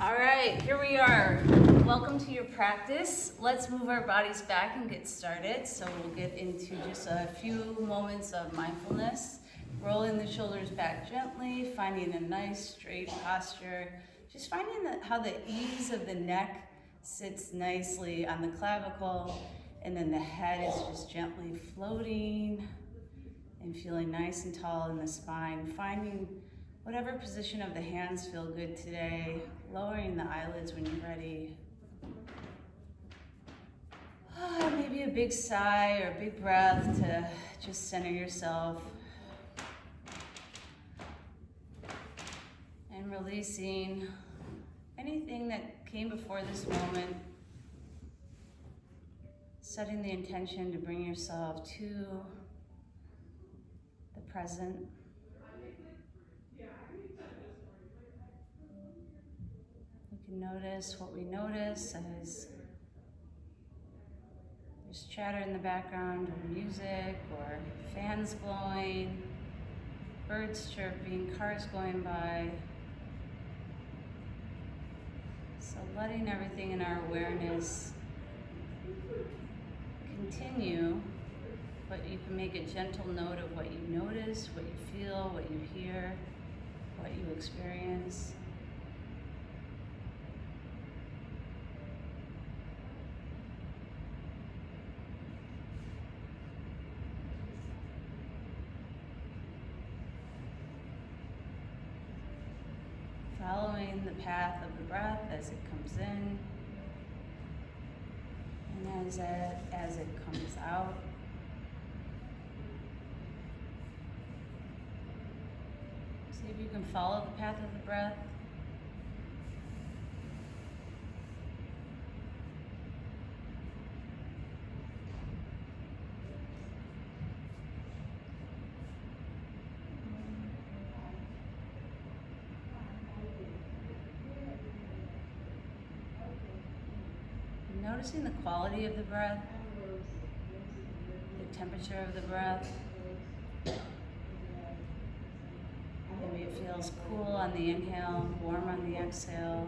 All right, here we are. Welcome to your practice. Let's move our bodies back and get started. So we'll get into just a few moments of mindfulness. Rolling the shoulders back gently, finding a nice straight posture. Just finding how the ease of the neck sits nicely on the clavicle, and then the head is just gently floating and feeling nice and tall in the spine. Finding whatever position of the hands feel good today. Lowering the eyelids when you're ready. Maybe a big sigh or a big breath to just center yourself. And releasing anything that came before this moment. Setting the intention to bring yourself to the present. We can notice what we notice as there's chatter in the background, or music, or fans blowing, birds chirping, cars going by. So letting everything in our awareness continue, but you can make a gentle note of what you notice, what you feel, what you hear, what you experience. Following the path of the breath as it comes in and as it comes out. See if you can follow the path of the breath. Noticing the quality of the breath, the temperature of the breath. Maybe it feels cool on the inhale, warm on the exhale.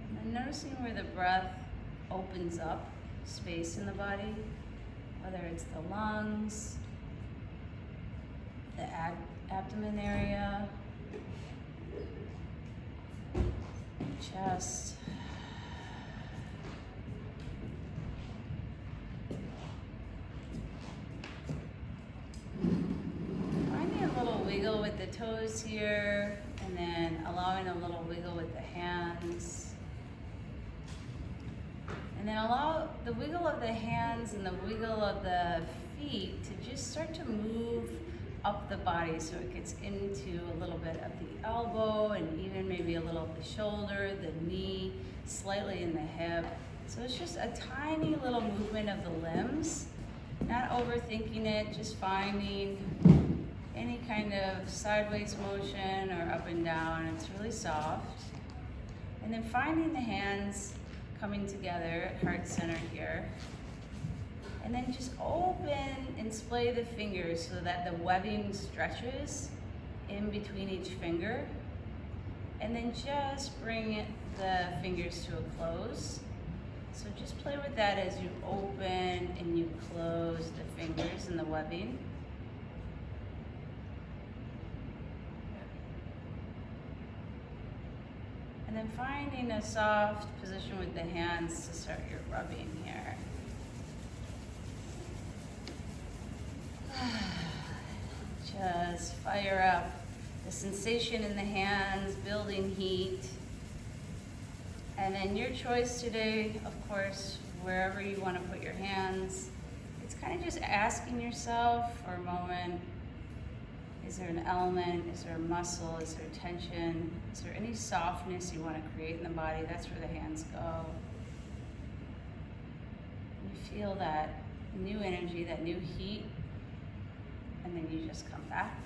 And then noticing where the breath opens up space in the body, whether it's the lungs, the abdomen area, chest. Finding a little wiggle with the toes here, and then allowing a little wiggle with the hands. And then allow the wiggle of the hands and the wiggle of the feet to just start to move up the body, so it gets into a little bit of the elbow and even maybe a little of the shoulder, the knee, slightly in the hip. So it's just a tiny little movement of the limbs, not overthinking it, just finding any kind of sideways motion or up and down. It's really soft. And then finding the hands coming together at heart center here. And then just open and splay the fingers so that the webbing stretches in between each finger. And then just bring the fingers to a close. So just play with that as you open and you close the fingers and the webbing. And then finding a soft position with the hands to start your rubbing here. Just fire up the sensation in the hands, building heat. And then your choice today, of course, wherever you want to put your hands, it's kind of just asking yourself for a moment, is there an element, is there a muscle, is there tension, is there any softness you want to create in the body? That's where the hands go. You feel that new energy, that new heat, and then you just come back.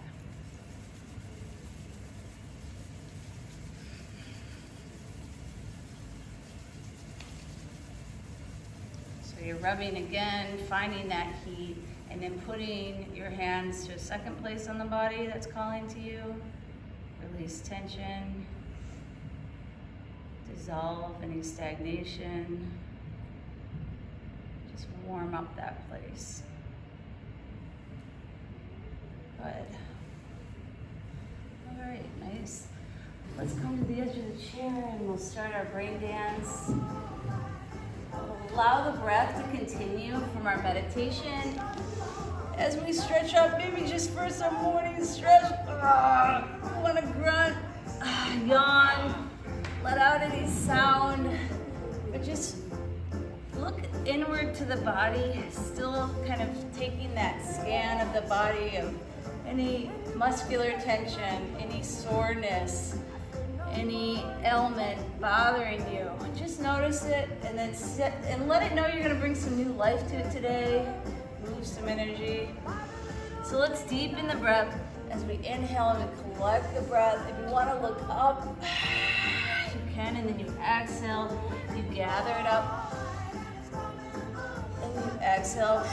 So you're rubbing again, finding that heat, And then putting your hands to a second place on the body that's calling to you. Release tension. Dissolve any stagnation. Just warm up that place. Good. All right, nice. Let's come to the edge of the chair and we'll start our brain dance. Allow the breath to continue from our meditation as we stretch up, maybe just for some morning stretch. Want to grunt, yawn, let out any sound, but just look inward to the body, still kind of taking that scan of the body of any muscular tension, any soreness, any ailment bothering you. Just notice it and then sit and let it know you're going to bring some new life to it today. Move some energy. So let's deepen the breath as we inhale and we collect the breath. If you want to look up, you can, and then you exhale. You gather it up. And you exhale.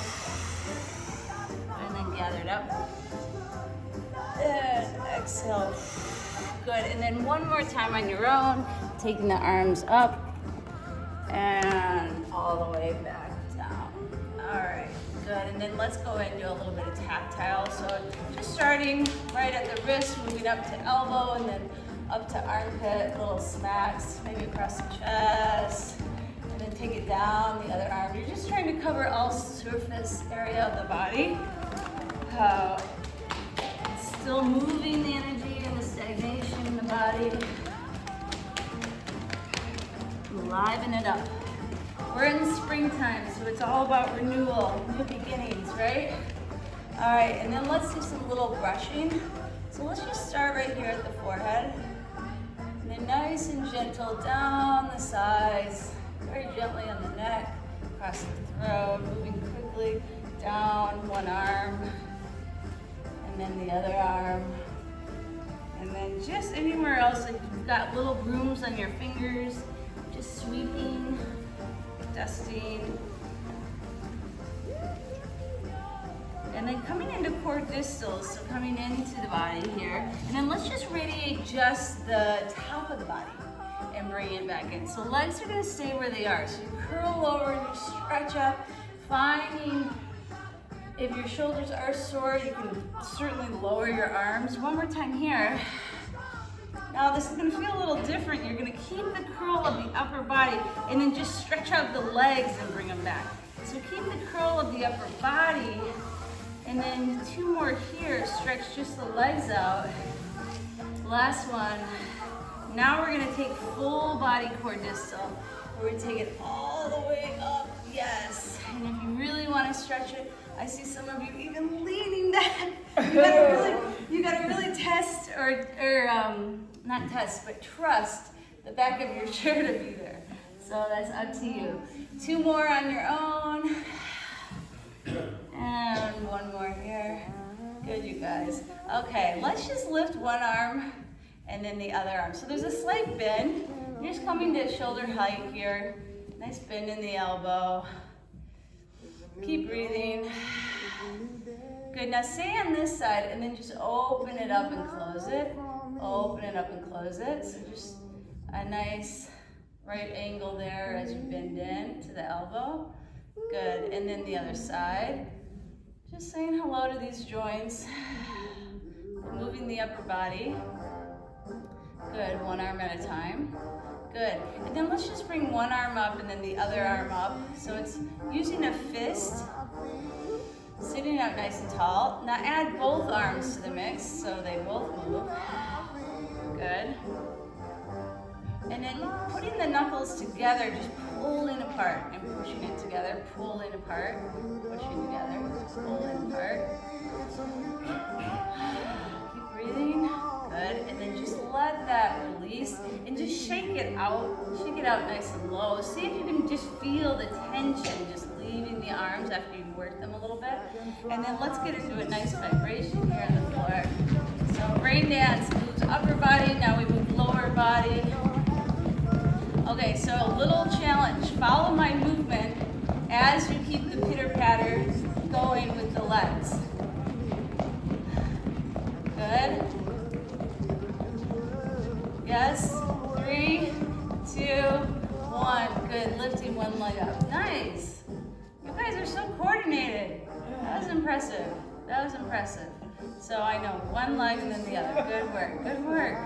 And then gather it up. And exhale. Good. And then one more time on your own, taking the arms up and all the way back down. All right. Good, and then let's go ahead and do a little bit of tactile. So just starting right at the wrist, moving up to elbow, and then up to armpit, little smacks, maybe across the chest, and then take it down the other arm. You're just trying to cover all surface area of the body. Still moving the energy and the stagnation in the body. Liven it up. We're in springtime, so it's all about renewal, new beginnings, right? All right, and then let's do some little brushing. So let's just start right here at the forehead. And then nice and gentle down the sides, very gently on the neck, across the throat, moving quickly down one arm, and then the other arm. And then just anywhere else, like you've got little brooms on your fingers, just sweeping, dusting. And then coming into core distals, so coming into the body here. And then let's just radiate just the top of the body and bring it back in. So legs are gonna stay where they are. So you curl over and you stretch up, finding, if your shoulders are sore, you can certainly lower your arms. One more time here. Now this is gonna feel a little different. You're gonna keep the curl of the upper body and then just stretch out the legs and bring them back. So keep the curl of the upper body and then two more here. Stretch just the legs out. Last one. Now we're gonna take full body core distal. We're gonna take it all the way up, yes. And if you really wanna stretch it, I see some of you even leaning back. You gotta really test or not test, but trust the back of your chair to be there. So that's up to you. Two more on your own. And one more here. Good, you guys. Okay, let's just lift one arm and then the other arm. So there's a slight bend. You're just coming to shoulder height here. Nice bend in the elbow. Keep breathing. Good, now stay on this side and then just open it up and close it. Open it up and close it. So just a nice right angle there as you bend in to the elbow. Good, and then the other side. Just saying hello to these joints. Moving the upper body. Good, one arm at a time. Good, and then let's just bring one arm up and then the other arm up. So it's using a fist, sitting up nice and tall. Now add both arms to the mix so they both move. Good. And then putting the knuckles together, just pulling apart and pushing it together, pulling apart, pushing together, pulling apart. Keep breathing. Good. And then just let that release and just shake it out. Shake it out nice and low. See if you can just feel the tension just leaving the arms after you work them a little bit. And then let's get into a nice vibration here on the floor. So brain dance moves upper body, now we move lower body. Okay, so a little challenge. Follow my movement as you keep the pitter patter going with the legs. Good. Yes. 3, 2, 1. Good. Lifting one leg up. Nice. You guys are so coordinated. That was impressive. That was impressive. So I know one leg and then the other. Good work. Good work.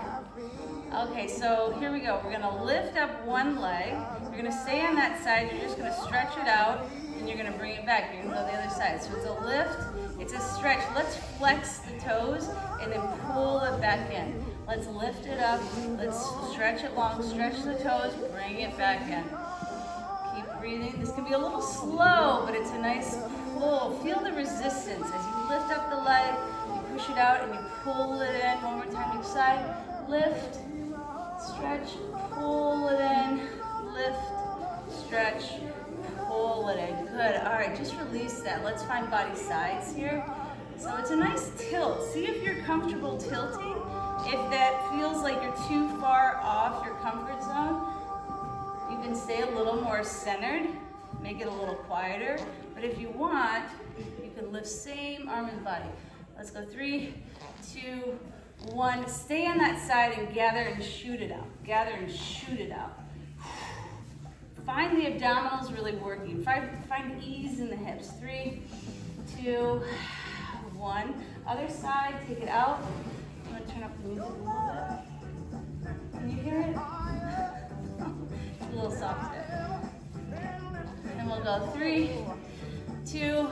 Okay, so here we go. We're gonna lift up one leg. You're gonna stay on that side. You're just gonna stretch it out and you're gonna bring it back. You're gonna go the other side. So it's a lift, it's a stretch. Let's flex the toes and then pull it back in. Let's lift it up. Let's stretch it long. Stretch the toes, bring it back in. Keep breathing. This can be a little slow, but it's a nice pull. Feel the resistance as you lift up the leg, you push it out and you pull it in. One more time each side. Lift. Stretch, pull it in, lift, stretch, pull it in. Good. All right, just release that. Let's find body sides here. So it's a nice tilt. See if you're comfortable tilting. If that feels like you're too far off your comfort zone, you can stay a little more centered, make it a little quieter. But if you want, you can lift same arm and body. Let's go 3, 2, 1, stay on that side and gather and shoot it out. Gather and shoot it out. Find the abdominals really working. Find ease in the hips. 3, 2, 1. Other side, take it out. I'm gonna turn up the music a little bit. Can you hear it? A little soft there. And we'll go 3, 2,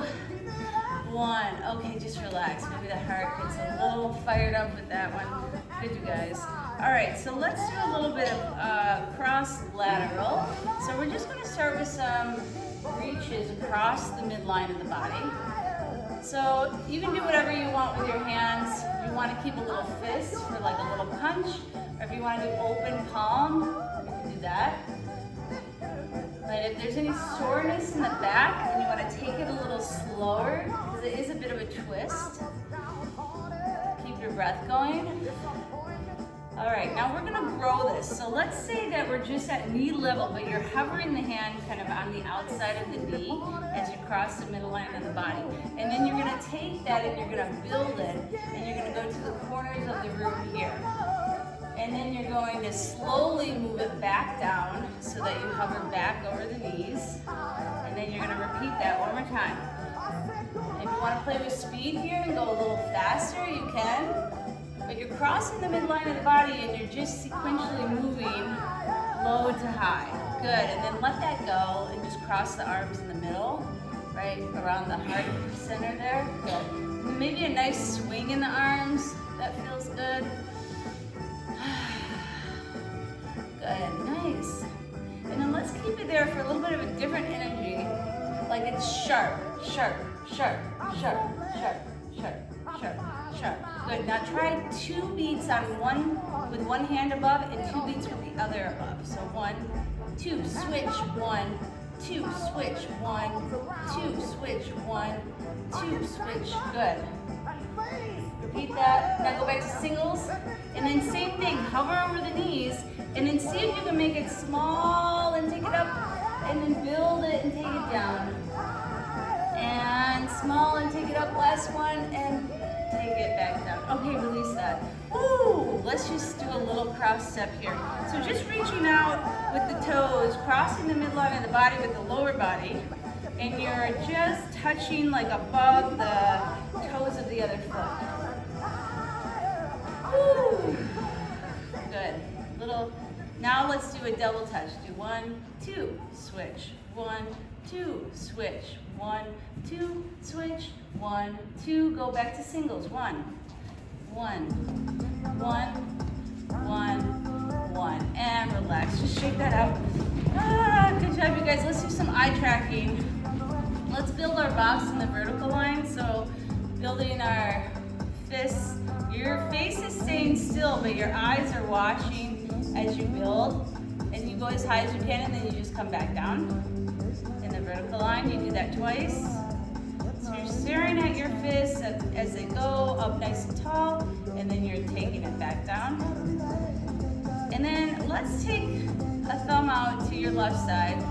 1. Okay, just relax. Maybe the heart gets a little fired up with that one. Good, you guys. All right, so let's do a little bit of cross lateral. So we're just going to start with some reaches across the midline of the body. So you can do whatever you want with your hands. If you want to keep a little fist for like a little punch, or if you want to do open palm, you can do that. But if there's any soreness in the back and you want to take it a little slower, because it is a bit of a twist, keep your breath going. All right, now we're gonna grow this. So let's say that we're just at knee level, but you're hovering the hand kind of on the outside of the knee as you cross the middle line of the body. And then you're gonna take that and you're gonna build it, and you're gonna go to the corners of the room here. And then you're going to slowly move it back down so that you hover back over the knees. And then you're going to repeat that one more time. If you want to play with speed here and go a little faster, you can. But you're crossing the midline of the body and you're just sequentially moving low to high. Good. And then let that go and just cross the arms in the middle, right around the heart center there. Good. Maybe a nice swing in the arms. That feels good. Good, nice. And then let's keep it there for a little bit of a different energy. Like it's sharp, sharp, sharp, sharp, sharp, sharp, sharp, sharp. Good, now try 2 beats on one with one hand above and 2 beats with the other above. So 1, 2, switch, 1, 2, switch, 1, 2, switch, 1, 2, switch. Good. Repeat that. Now go back to singles. And then same thing, hover over the knees. And then see if you can make it small and take it up. And then build it and take it down. And small and take it up. Last one. And take it back down. Okay, release that. Woo! Let's just do a little cross step here. So just reaching out with the toes, crossing the midline of the body with the lower body. And you're just touching like above the toes of the other foot. Woo. Good. Little. Now let's do a double touch. Do 1, 2, switch. 1, 2, switch. 1, 2, switch. 1, 2. Go back to singles. 1, 1, 1, 1, 1, and relax. Just shake that out. Good job, you guys. Let's do some eye tracking. Let's build our box in the vertical line. So building our fists. Your face is staying still, but your eyes are watching as you build. And you go as high as you can, and then you just come back down in the vertical line. You do that twice. So you're staring at your fists as they go up nice and tall, and then you're taking it back down. And then let's take a thumb out to your left side.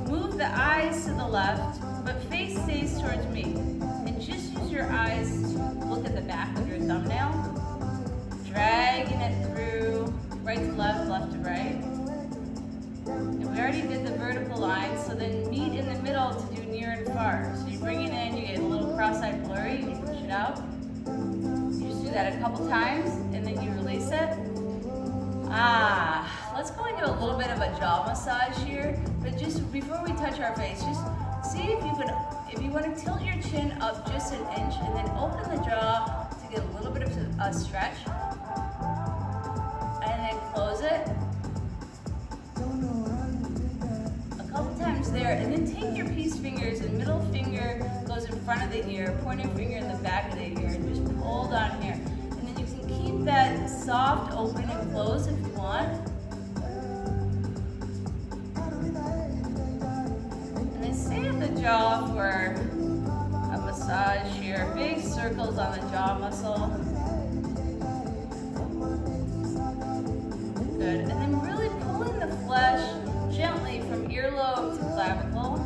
Move the eyes to the left, but face stays towards me. your eyes to look at the back of your thumbnail, dragging it through right to left, left to right. And we already did the vertical line, so then meet in the middle to do near and far. So you bring it in, you get a little cross-eyed blurry, you push it out. You just do that a couple times, and then you release it. Let's go into a little bit of a jaw massage here, but just before we touch our face, just see if you want to tilt your chin up just an inch, and then open the jaw to get a little bit of a stretch, and then close it. There, and then take your peace fingers, and middle finger goes in front of the ear, pointer finger in the back of the ear, and just pull down here. And then you can keep that soft open and close if you want. And then stay at the jaw for a massage here. Big circles on the jaw muscle. Good. And then really pulling the flesh gently from earlobe to clavicle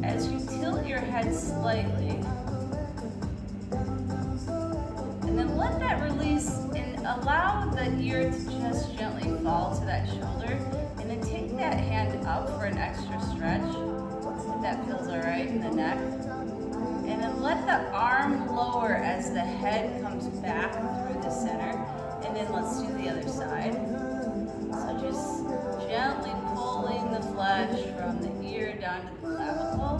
as you tilt your head slightly. And then let that release and allow the ear to just gently fall to that shoulder. And then take that hand up for an extra stretch, if that feels all right in the neck. And then let the arm lower as the head comes back through the center. And then let's do the other side. So just gently pulling the flesh from the ear down to the clavicle.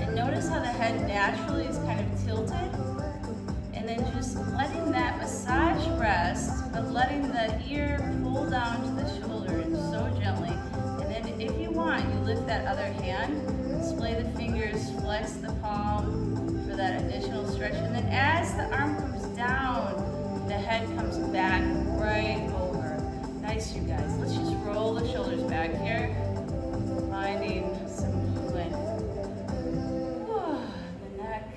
And notice how the head naturally is kind of tilted. And then just letting that massage rest, but letting the ear pull down to the shoulder so gently. And then if you want, you lift that other hand, splay the fingers, flex the palm for that additional stretch. And then as the arm comes down, the head comes back right over. Nice, you guys. Let's just roll the shoulders back here, finding some movement. The neck,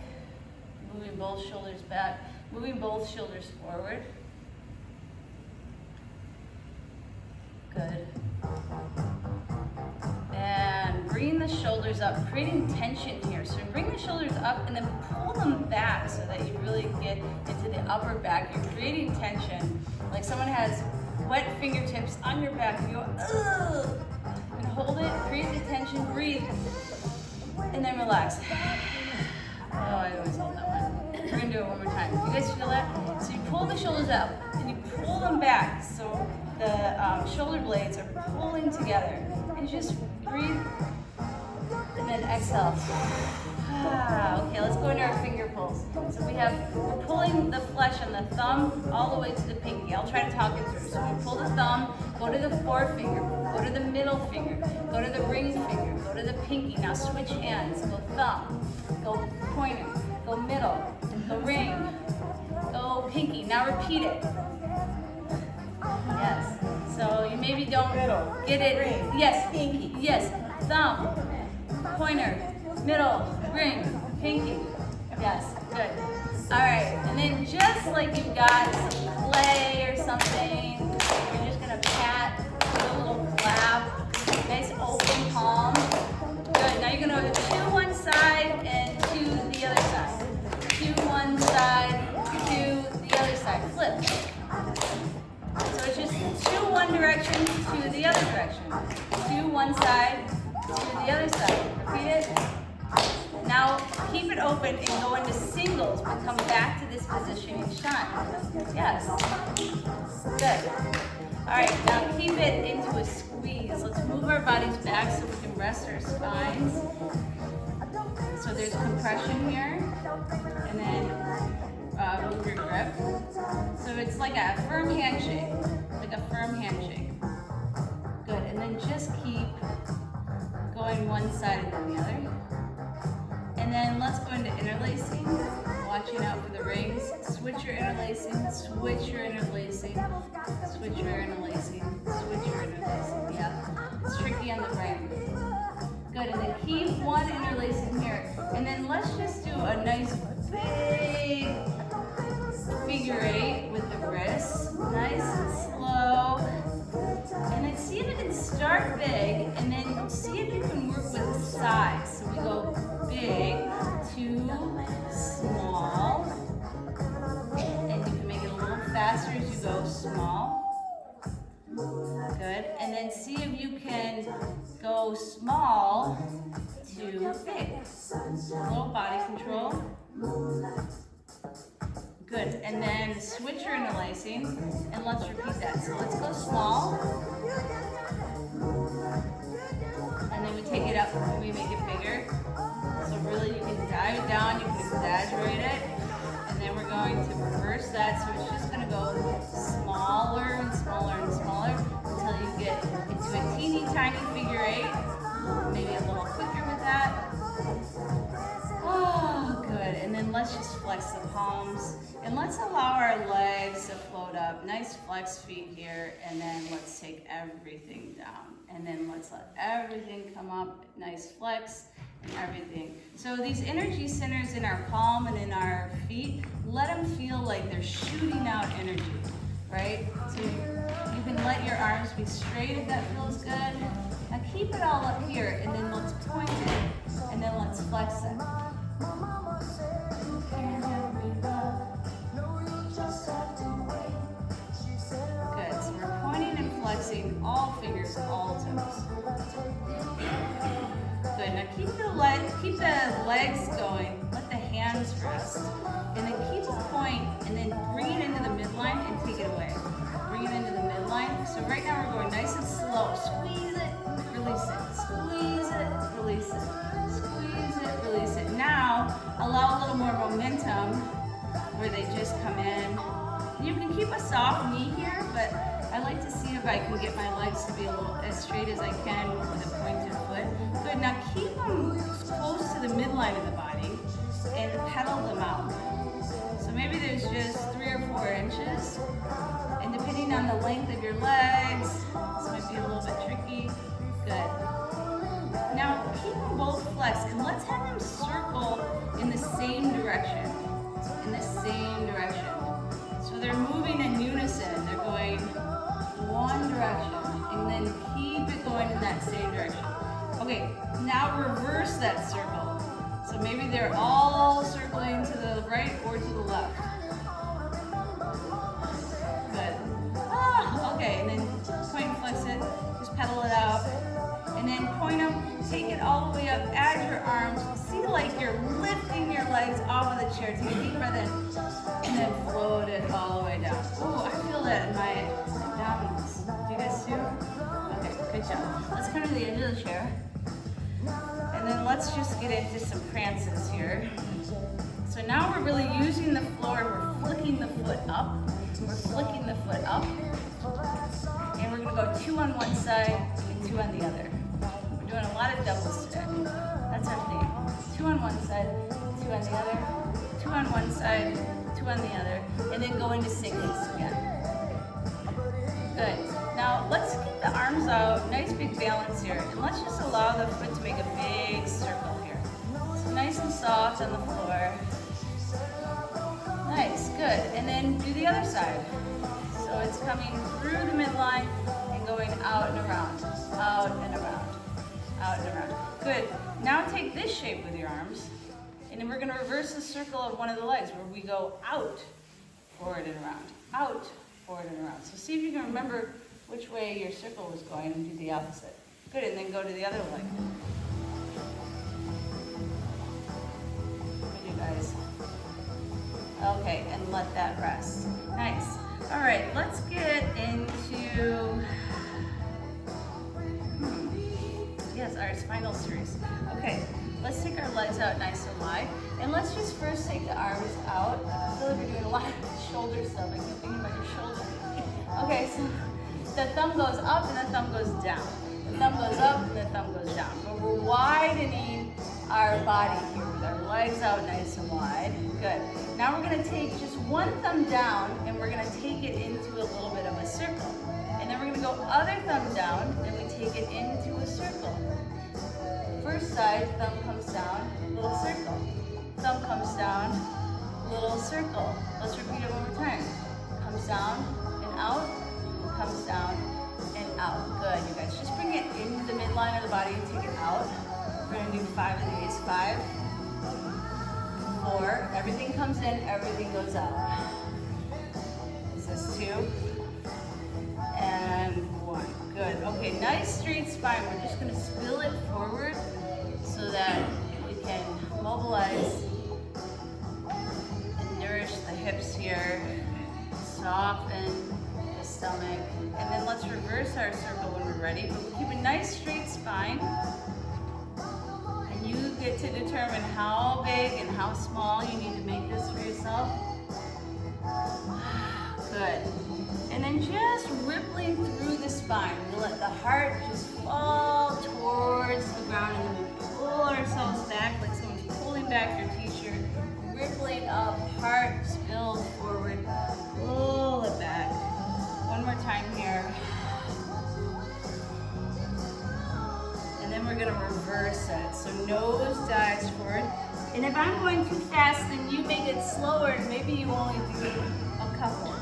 moving both shoulders back, moving both shoulders forward. Good. And bring the shoulders up, creating tension here. So bring the shoulders up and then pull them back so that you really get into the upper back. You're creating tension. Like someone has wet fingertips on your back, and you go, ugh, and hold it, create the tension, breathe, and then relax. Oh, I always hold that one. We're gonna do it one more time. You guys feel that? So you pull the shoulders up, and you pull them back, so the shoulder blades are pulling together, and just breathe, and then exhale. Okay, let's go into our finger pulls. So we're pulling the flesh on the thumb all the way to the pinky. I'll try to talk it through. So we pull the thumb, go to the forefinger, go to the middle finger, go to the ring finger, go to the pinky. Now switch hands. Go thumb, go pointer, go middle, go ring, go pinky. Now repeat it. Yes. So you maybe don't get it. Ring. Yes. Pinky. Yes. Thumb, pointer, middle, ring, pinky. Yes, good. All right, and then just like you've got some clay or something, you're just gonna pat, do a little clap, nice open palm. Good, now you're gonna to one side and to the other side. To one side, to the other side, flip. So it's just to one direction, to the other direction. To one side, to the other side. Repeat it. Now keep it open and go into singles, but come back to this position each time. Yes. Good. All right, now keep it into a squeeze. Let's move our bodies back so we can rest our spines. So there's compression here, and then move your grip. So it's like a firm handshake, Good, and then just keep going one side and then the other. And then let's go into interlacing, watching out for the rings. Switch your interlacing, switch your interlacing, switch your interlacing, switch your interlacing. Yeah, it's tricky on the brain. Good, and then keep one interlacing here. And then let's just do a nice big figure eight with the wrists. Nice and slow. And then see if you can start big, and then see if you can work with size. So we go big, Good. And then see if you can go small to big. A little body control. Good. And then switch your interlacing, and let's repeat that. So let's go small. And then we take it up and we make it bigger. So really you can dive it down, you can exaggerate it. And then we're going to reverse that. So it's just going to go smaller and smaller and smaller until you get into a teeny tiny figure eight. Maybe a little quicker with that. Oh, good. And then let's just flex the palms. And let's allow our legs to float up. Nice flex feet here. And then let's take everything down. And then let's let everything come up. Nice flex and everything. So these energy centers in our palm and in our feet, let them feel like they're shooting out energy, right? So you can let your arms be straight if that feels good. Now keep it all up here, and then let's point it, and then let's flex it. Good, so we're pointing and flexing all fingers, all toes. Good, now keep the legs going, let the hands rest, and then keep a point, and then bring it into the midline and take it away. Bring it into the midline. So right now we're going nice and slow. Squeeze it, release it. Squeeze it, release it. Squeeze it, release it. Now, allow a little more momentum where they just come in. You can keep a soft knee here, but I like to see if I can get my legs to be a little as straight as I can with a pointed foot. Good, now keep them close to the midline of the body and pedal them out. So maybe there's just 3 or 4 inches. And depending on the length of your legs, this might be a little bit tricky. Good. Now keep them both flexed, and let's have them circle in the same direction. In the same direction. So they're moving in unison. They're going one direction, and then keep it going in that same direction. Okay, now reverse that circle. So maybe they're all circling to the right or to the left. Good. Okay, and then point and flex it. Just pedal it out. And then point them, take it all the way up, add your arms. See like you're lifting your legs off of the chair. Take a deep breath in, and then float it all the way down. Ooh, I feel that in my abdominals. Do you guys too? Okay, good job. Let's come to the edge of the chair. And then let's just get into some prances here. So now we're really using the floor. We're flicking the foot up. We're flicking the foot up. And we're going to go 2 on one side and 2 on the other. We're doing a lot of doubles today. That's our theme. 2 on one side, 2 on the other. 2 on one side, 2 on the other. And then go into singles again. Good. Now let's keep the arms out. Nice big balance here. And let's just allow the foot to make a big circle here. So nice and soft on the floor. Nice, good. And then do the other side. So it's coming through the midline and going out and around, out and around, out and around. Good. Now take this shape with your arms, and then we're going to reverse the circle of one of the legs where we go out, forward and around, out, forward and around. So see if you can remember which way your circle was going and do the opposite. Good, and then go to the other leg. Good, you guys. Okay, and let that rest. Nice. All right, let's get into yes, our spinal series. Okay, let's take our legs out nice and wide, and let's just first take the arms out. I feel like we're doing a lot of shoulder stuff. I keep thinking about your shoulder. Okay, so the thumb goes up and the thumb goes down. The thumb goes up and the thumb goes down. But we're widening our body here with our legs out nice and wide. Good. Now we're going to take just one thumb down and we're going to take it into a little bit of a circle. And then we're going to go other thumb down and we take it into a circle. First side, thumb comes down, little circle. Thumb comes down, little circle. Let's repeat it one more time. Comes down and out, comes down and out. Good, you guys. Just bring it into the midline of the body and take it out. We're going to do 5 of these. 5, 4. Everything comes in, everything goes out. This is 2. And 1. Good. Okay, nice straight spine. We're just gonna spill it forward so that we can mobilize and nourish the hips here, soften the stomach, and then let's reverse our circle when we're ready. But we'll keep a nice straight spine, and you get to determine how big and how small you need to make this for yourself. Good. And then just rippling through the spine. We let the heart just fall towards the ground, and then we pull ourselves back like someone's pulling back your t-shirt. Rippling up, heart spilled forward. Pull it back. One more time here. And then we're gonna reverse it. So nose dives forward. And if I'm going too fast, then you make it slower, and maybe you only do a couple.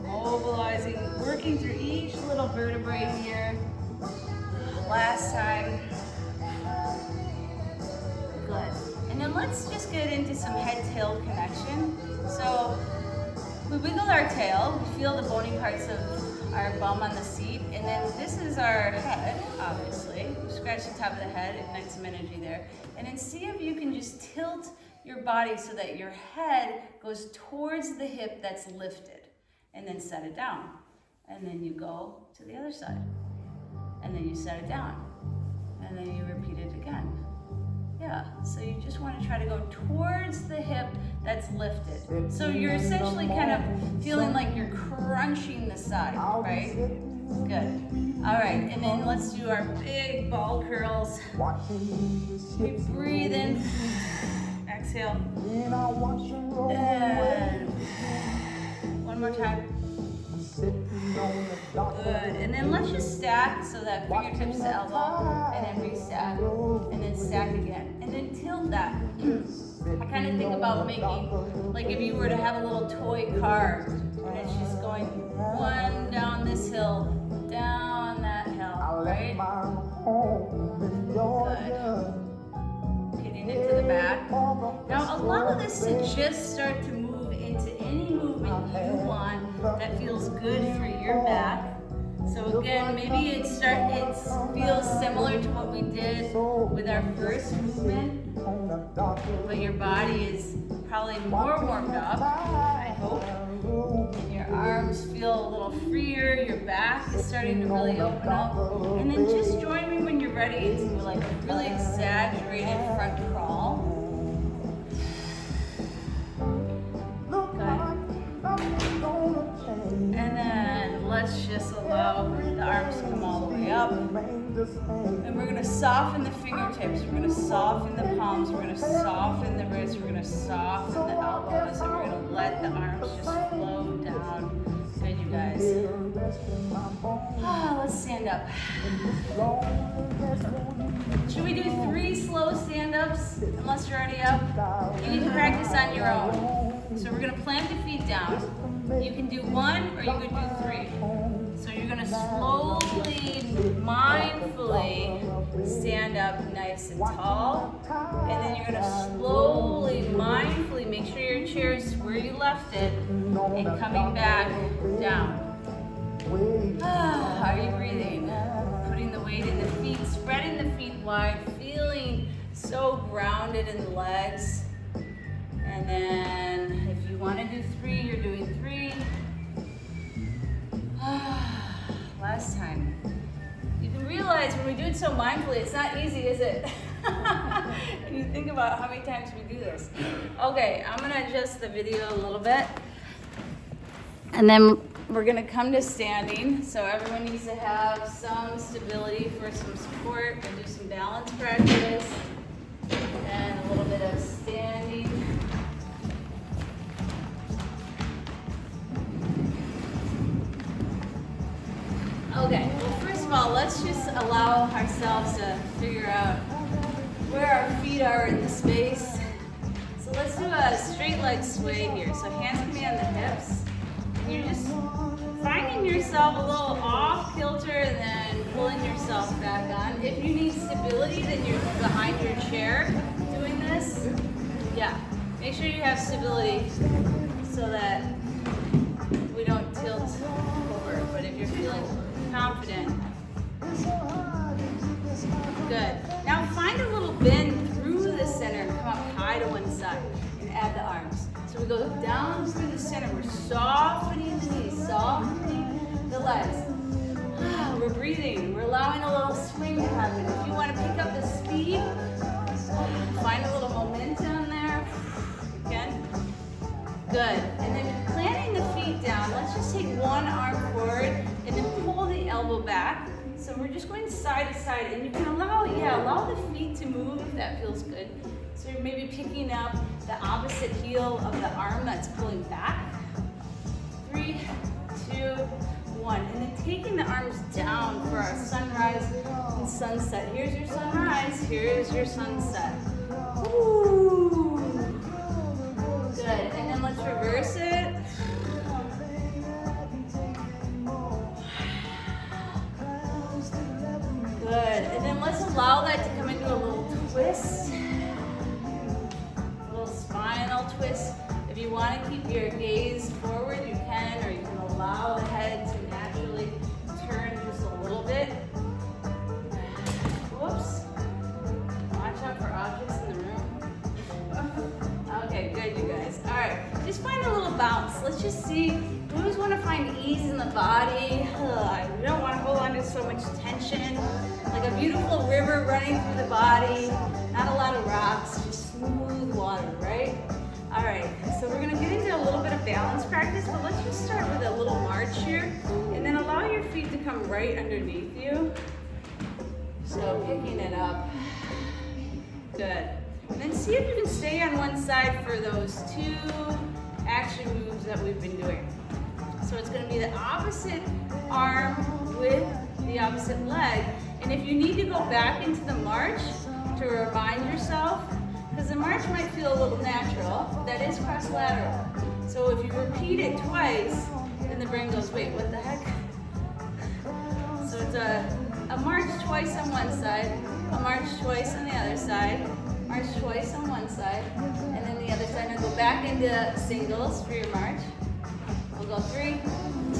Mobilizing, working through each little vertebrae here. Last time. Good. And then let's just get into some head-tail connection. So we wiggle our tail, we feel the bony parts of our bum on the seat, and then this is our head, obviously. Scratch the top of the head, ignite some energy there. And then see if you can just tilt your body so that your head goes towards the hip that's lifted. And then set it down. And then you go to the other side. And then you set it down. And then you repeat it again. Yeah, so you just want to try to go towards the hip that's lifted. So you're essentially kind of feeling like you're crunching the side, right? Good. All right, and then let's do our big ball curls. We breathe in, exhale, and one more time. Good. And then let's just stack so that fingertips to elbow, and then restack, and then stack again, and then tilt that. I kind of think about making, like if you were to have a little toy car, and it's just going one down this hill, down that hill, right? Good. Getting into the back. Now allow this to just start to move into any movement you want that feels good for your back. So again, maybe it feels similar to what we did with our first movement, but your body is probably more warmed up, I hope. And your arms feel a little freer, your back is starting to really open up. And then just join me when you're ready to like a really exaggerated front crawl. And then let's just allow the arms to come all the way up. And we're gonna soften the fingertips, we're gonna soften the palms, we're gonna soften the wrists, we're gonna soften the elbows, and we're gonna let the arms just flow down. Good, you guys. Let's stand up. Should we do 3 slow stand-ups? Unless you're already up. You need to practice on your own. So we're gonna plant the feet down. You can do 1 or you could do 3. So you're gonna slowly, mindfully stand up nice and tall. And then you're gonna slowly, mindfully make sure your chair is where you left it and coming back down. How are you breathing? Putting the weight in the feet, spreading the feet wide, feeling so grounded in the legs. And then if you want to do 3, you're doing 3. Last time. You can realize when we do it so mindfully, it's not easy, is it? And you think about how many times we do this. Okay, I'm going to adjust the video a little bit. And then we're going to come to standing. So everyone needs to have some stability for some support. We'll do some balance practice and a little bit of standing. Okay, well first of all, let's just allow ourselves to figure out where our feet are in the space. So let's do a straight leg sway here. So hands can be on the hips. And you're just finding yourself a little off kilter and then pulling yourself back on. If you need stability, then you're behind your chair doing this. Yeah, make sure you have stability so that we don't tilt lift in. Good. Now find a little bend through the center and come up high to one side and add the arms. So we go down through the center. We're softening the knees, softening the legs. We're breathing. We're allowing a little swing to happen. If you want to pick up the speed, find a little momentum there. You can. Good. And then planting the feet down. Let's just take one arm forward and then pull the elbow back. So we're just going side to side, and you can allow the feet to move if that feels good. So you're maybe picking up the opposite heel of the arm that's pulling back. 3, 2, 1. And then taking the arms down for our sunrise and sunset. Here's your sunrise, here's your sunset. Ooh. Good. And then let's reverse it. Good. And then let's allow that to come into a little twist. A little spinal twist. If you want to keep your gaze forward, you can, or you can allow the head to naturally turn just a little bit. Whoops. Watch out for objects in the room. Okay, good, you guys. All right, just find a little bounce. Let's just see. We always want to find ease in the body. You don't want to hold on to so much tension. Like a beautiful river running through the body. Not a lot of rocks, just smooth water, right? All right, so we're gonna get into a little bit of balance practice, but let's just start with a little march here, and then allow your feet to come right underneath you. So picking it up. Good. And then see if you can stay on one side for those 2 action moves that we've been doing. So it's going to be the opposite arm with the opposite leg. And if you need to go back into the march to remind yourself, because the march might feel a little natural, that is cross-lateral. So if you repeat it twice, then the brain goes, wait, what the heck? So it's a march twice on one side, a march twice on the other side, march twice on one side, and then the other side. Now go back into singles for your march. We'll go 3,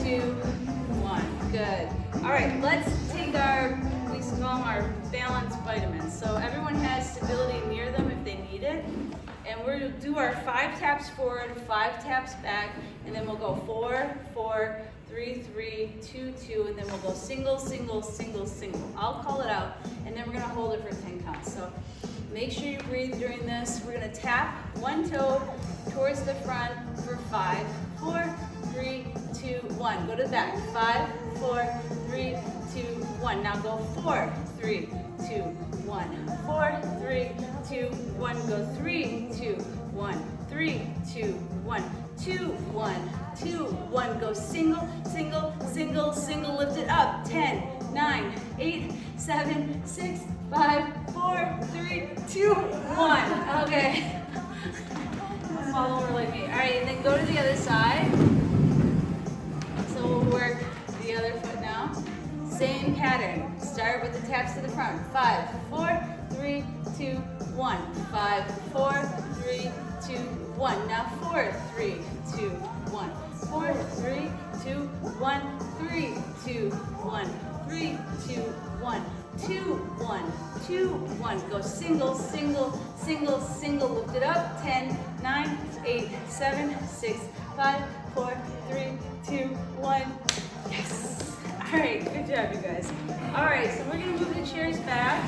2, 1. Good. All right, let's take our, we call them our balance vitamins. So everyone has stability near them if they need it. And we're going to do our 5 taps forward, 5 taps back, and then we'll go 4, 4, 3, 3, 2, 2, and then we'll go single, single, single, single. I'll call it out, and then we're going to hold it for 10 counts. So make sure you breathe during this. We're going to tap one toe towards the front for 5, 4, 3, 2, 1. Go to the back. 5, 4, 3, 2, 1. Now go 4, 3, 2, 1. 4, 3, 2, 1. Go 3, 2, 1. 3, 2, 1. 2, 1. 2, 1. Go single, single, single, single. Lift it up. 10, 9, 8, 7, 6, 5, 4, 3, 2, 1. Okay. Fall over like me. All right, and then go to the other side. So we'll work the other foot now. Same pattern. Start with the taps to the front. 5, 4, 3, 2, 1. 5, 4, 3, 2, 1. Now 4, 3, 2, 1. 4, 3, 2, 1. 3, 2, 1. 3, 2, 1. 2, 1, 2, 1. Go single, single, single, single. Lift it up. 10, 9, 8, 7, 6, 5, 4, 3, 2, 1. Yes. All right, good job, you guys. All right, so we're gonna move the chairs back.